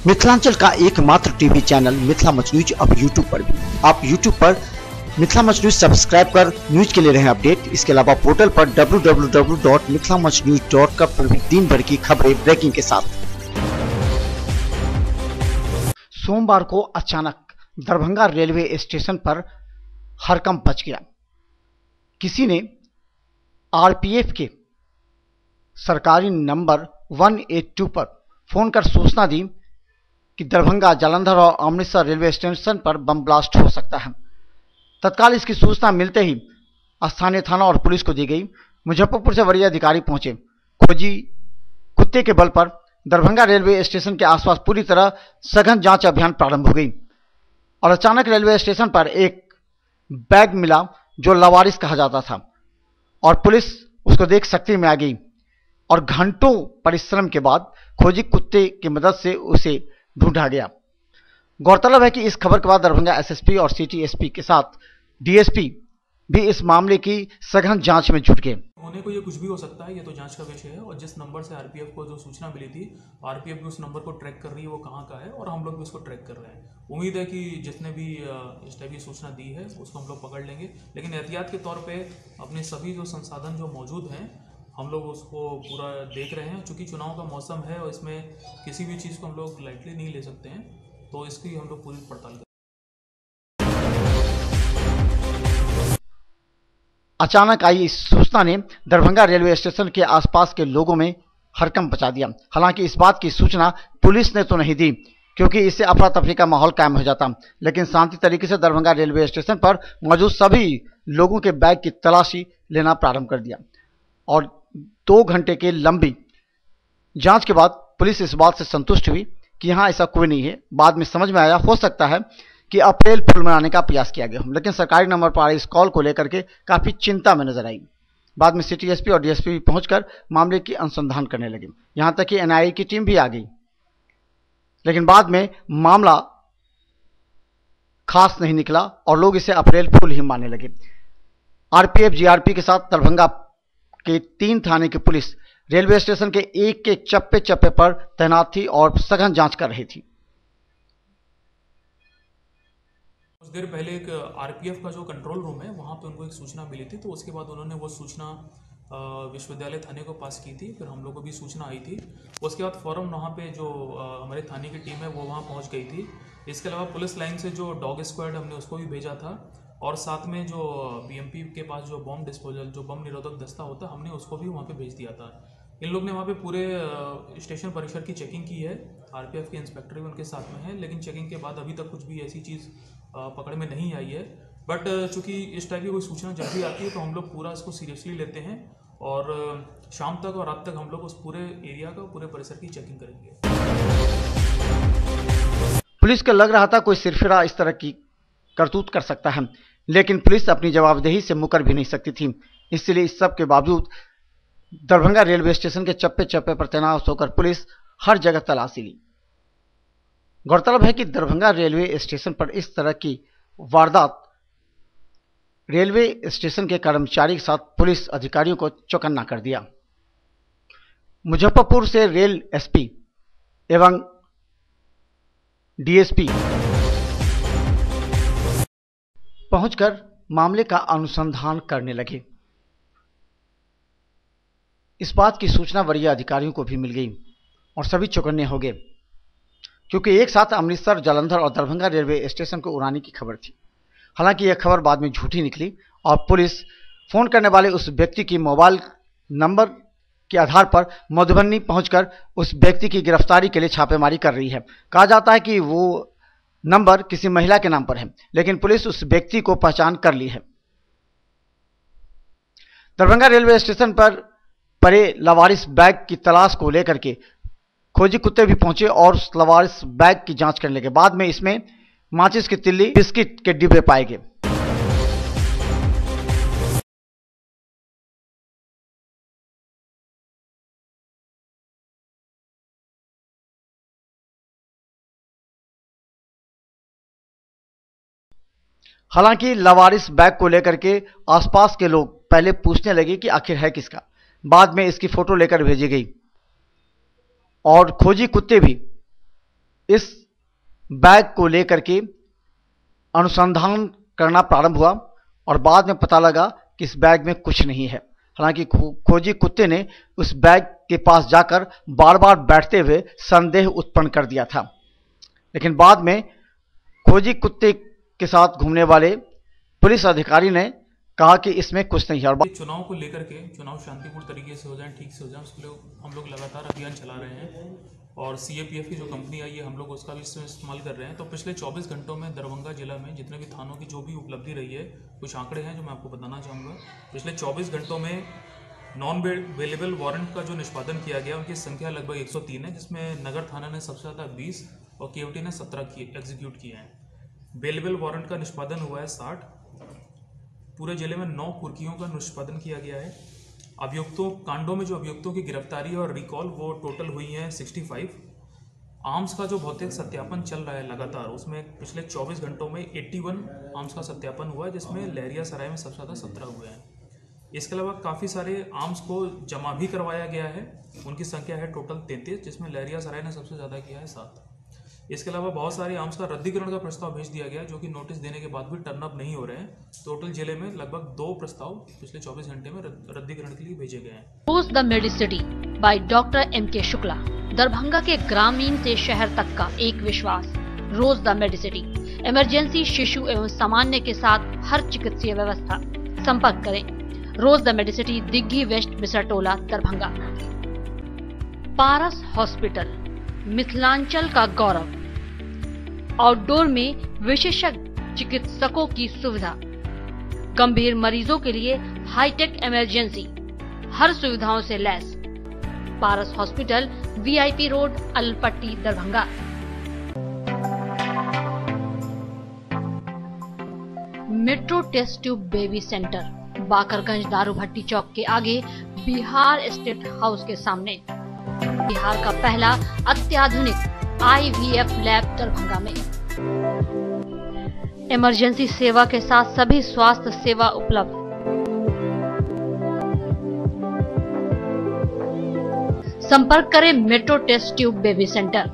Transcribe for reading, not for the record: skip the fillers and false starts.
मिथिलांचल का एकमात्र TV channel Mithila much news अब यूट्यूब पर भी। आप यूट्यूब पर मिथिला मच न्यूज सब्सक्राइब कर न्यूज के लिए रहे अपडेट। इसके अलावा पोर्टल पर www.mithilamachnews.com पर भी दिन भर की खबरें ब्रेकिंग के साथ। सोमवार को अचानक दरभंगा रेलवे स्टेशन पर हड़कंप मच गया। किसी ने आरपीएफ के सरकारी नंबर 182 पर फोन कर सूचना दी कि दरभंगा, जालंधर और अमृतसर रेलवे स्टेशन पर बम ब्लास्ट हो सकता है। तत्काल इसकी सूचना मिलते ही स्थानीय थाना और पुलिस को दी गई। मुजफ्फरपुर से वरीय अधिकारी पहुंचे। खोजी कुत्ते के बल पर दरभंगा रेलवे स्टेशन के आसपास पूरी तरह सघन जांच अभियान प्रारंभ हो गई और अचानक रेलवे स्टेशन पर एक बैग मिला जो लावारिस कहा जाता था और पुलिस उसको देख सक्रिय में आ गई और घंटों परिश्रम के बाद खोजी कुत्ते की मदद से उसे ढूंढा गया। गौरतलब है कि इस खबर के बाद दरभंगा एसएसपी और सिटी एसपी के साथ डीएसपी भी इस मामले की सघन जांच में जुट गए। होने को ये कुछ भी हो सकता है, ये तो जांच का विषय है। और जिस नंबर से आरपीएफ को जो सूचना मिली थी, आरपीएफ भी उस नंबर को ट्रैक कर रही है, वो कहाँ का है, और हम लोग भी उसको ट्रैक कर रहे हैं। उम्मीद है कि जिसने भी इस टाइप की सूचना दी है उसको हम लोग पकड़ लेंगे, लेकिन एहतियात के तौर पर अपने सभी जो संसाधन जो मौजूद हैं हम लोग उसको पूरा देख रहे हैं। चूँकि चुनाव का मौसम है और इसमें किसी भी चीज़ को हम लोग लाइटली नहीं ले सकते हैं, तो इसकी हम लोग पूरी पड़ताल करें। अचानक आई इस सूचना ने दरभंगा रेलवे स्टेशन के आसपास के लोगों में हड़कंप मचा दिया। हालांकि इस बात की सूचना पुलिस ने तो नहीं दी क्योंकि इससे अफरा तफरी का माहौल कायम हो जाता, लेकिन शांति तरीके से दरभंगा रेलवे स्टेशन पर मौजूद सभी लोगों के बैग की तलाशी लेना प्रारंभ कर दिया और 2 घंटे के लंबी जांच के बाद पुलिस इस बात से संतुष्ट हुई कि यहाँ ऐसा कोई नहीं है। बाद में समझ में आया हो सकता है कि अप्रैल फूल मनाने का प्रयास किया गया हो, लेकिन सरकारी नंबर पर इस कॉल को लेकर के काफ़ी चिंता में नजर आई। बाद में सिटी एसपी और डीएसपी पहुंचकर मामले की अनुसंधान करने लगे। यहाँ तक कि एनआईए की टीम भी आ गई, लेकिन बाद में मामला खास नहीं निकला और लोग इसे अप्रैल फूल ही मानने लगे। आरपीएफ जीआरपी के साथ दरभंगा के 3 थाने की पुलिस रेलवे स्टेशन के एक एक चप्पे चप्पे पर तैनात थी और सघन जांच कर रही थी। कुछ देर पहले एक आरपीएफ का जो कंट्रोल रूम है वहाँ पे उनको एक सूचना मिली थी, तो उसके बाद उन्होंने वो सूचना विश्वविद्यालय थाने को पास की थी। फिर हम लोग को भी सूचना आई थी। उसके बाद फौरन वहाँ पे जो हमारे थाने की टीम है वो वहाँ पहुँच गई थी। इसके अलावा पुलिस लाइन से जो डॉग स्क्वाड हमने उसको भी भेजा था और साथ में जो बीएमपी के पास जो बम डिस्पोजल, जो बम निरोधक दस्ता होता है, हमने उसको भी वहाँ पे भेज दिया था। इन लोग ने वहाँ पे पूरे स्टेशन परिसर की चेकिंग की है। आरपीएफ के इंस्पेक्टर भी उनके साथ में है, लेकिन चेकिंग के बाद अभी तक कुछ भी ऐसी चीज़ पकड़ में नहीं आई है। बट चूँकि इस टाइप की कोई सूचना जब भी आती है तो हम लोग पूरा इसको सीरियसली लेते हैं और शाम तक और रात तक हम लोग उस पूरे एरिया का, पूरे परिसर की चेकिंग करेंगे। पुलिस को लग रहा था कोई सिरफिरा इस तरह की करतूत कर सकता है, लेकिन पुलिस अपनी जवाबदेही से मुकर भी नहीं सकती थी। इसलिए इस सब के बावजूद दरभंगा रेलवे स्टेशन के चप्पे चप्पे पर तैनात होकर पुलिस हर जगह तलाशी ली। गौरतलब है कि दरभंगा रेलवे स्टेशन पर इस तरह की वारदात रेलवे स्टेशन के कर्मचारी के साथ पुलिस अधिकारियों को चौकन्ना कर दिया। मुजफ्फरपुर से रेल एसपी एवं डीएसपी पहुंचकर मामले का अनुसंधान करने लगे। इस बात की सूचना वरीय अधिकारियों को भी मिल गई और सभी चौकन्ने हो गए क्योंकि एक साथ अमृतसर, जालंधर और दरभंगा रेलवे स्टेशन को उड़ाने की खबर थी। हालांकि यह खबर बाद में झूठी निकली और पुलिस फोन करने वाले उस व्यक्ति की मोबाइल नंबर के आधार पर मधुबनी पहुंचकर उस व्यक्ति की गिरफ्तारी के लिए छापेमारी कर रही है। कहा जाता है कि वो नंबर किसी महिला के नाम पर है, लेकिन पुलिस उस व्यक्ति को पहचान कर ली है। दरभंगा रेलवे स्टेशन पर पड़े लावारिस बैग की तलाश को लेकर के खोजी कुत्ते भी पहुंचे और उस लावारिस बैग की जांच करने के बाद में इसमें माचिस की तिल्ली, बिस्किट के डिब्बे पाए गए। हालांकि लावारिस बैग को लेकर के आसपास के लोग पहले पूछने लगे कि आखिर है किसका। बाद में इसकी फोटो लेकर भेजी गई और खोजी कुत्ते भी इस बैग को लेकर के अनुसंधान करना प्रारंभ हुआ और बाद में पता लगा कि इस बैग में कुछ नहीं है। हालांकि खोजी कुत्ते ने उस बैग के पास जाकर बार बार बैठते हुए संदेह उत्पन्न कर दिया था, लेकिन बाद में खोजी कुत्ते के साथ घूमने वाले पुलिस अधिकारी ने कहा कि इसमें कुछ नहीं है। और चुनाव को लेकर के चुनाव शांतिपूर्ण तरीके से हो जाए, ठीक से हो जाए, उसके लिए हम लोग लगातार अभियान चला रहे हैं और CAPF की जो कंपनी आई है हम लोग उसका भी इस्तेमाल कर रहे हैं। तो पिछले 24 घंटों में दरभंगा जिला में जितने भी थानों की जो भी उपलब्धि रही है, कुछ आंकड़े हैं जो मैं आपको बताना चाहूँगा। पिछले 24 घंटों में नॉन अवेलेबल वारंट का जो निष्पादन किया गया उनकी संख्या लगभग 103 है, जिसमें नगर थाना ने सबसे ज़्यादा 20 और KOT ने 17 एग्जीक्यूट किए हैं। अवेलेबल वारंट का निष्पादन हुआ है 60। पूरे जिले में 9 कुर्कियों का निष्पादन किया गया है। अभियुक्तों कांडों में जो अभियुक्तों की गिरफ्तारी और रिकॉल वो टोटल हुई है 65। आर्म्स का जो भौतिक सत्यापन चल रहा है लगातार, उसमें पिछले 24 घंटों में 81 आर्म्स का सत्यापन हुआ है, जिसमें लहरियासराय में सबसे ज़्यादा 17 हुए हैं। इसके अलावा काफ़ी सारे आर्म्स को जमा भी करवाया गया है, उनकी संख्या है टोटल 33, जिसमें लहरियासराय ने सबसे ज़्यादा किया है 7। इसके अलावा बहुत सारे आर्म्स का रद्दीकरण का प्रस्ताव भेज दिया गया, जो कि नोटिस देने के बाद भी टर्न अप नहीं हो रहे हैं। टोटल जिले में लगभग 2 प्रस्ताव पिछले 24 घंटे में रद्दीकरण के लिए भेजे गए हैं। Rose the Medicity by doctor MK Shukla, Darbhanga के ग्रामीण से शहर तक का एक विश्वास। रोज द मेडिसिटी, इमरजेंसी, शिशु एवं सामान्य के साथ हर चिकित्सीय व्यवस्था। संपर्क करें Rose the Medicity, Digghi west, Misartola, Darbhanga. Paras hospital, Mithilanchal का गौरव। आउटडोर में विशेषज्ञ चिकित्सकों की सुविधा, गंभीर मरीजों के लिए हाईटेक इमरजेंसी, हर सुविधाओं से लैस। Paras hospital, VIP road, Alpatti, Darbhanga. Metro test tube baby centre, Bakarganj Darubhatti चौक के आगे, बिहार स्टेट हाउस के सामने। बिहार का पहला अत्याधुनिक IVF लैब दरभंगा में। इमरजेंसी सेवा के साथ सभी स्वास्थ्य सेवा उपलब्ध। संपर्क करें metro test tube baby centre.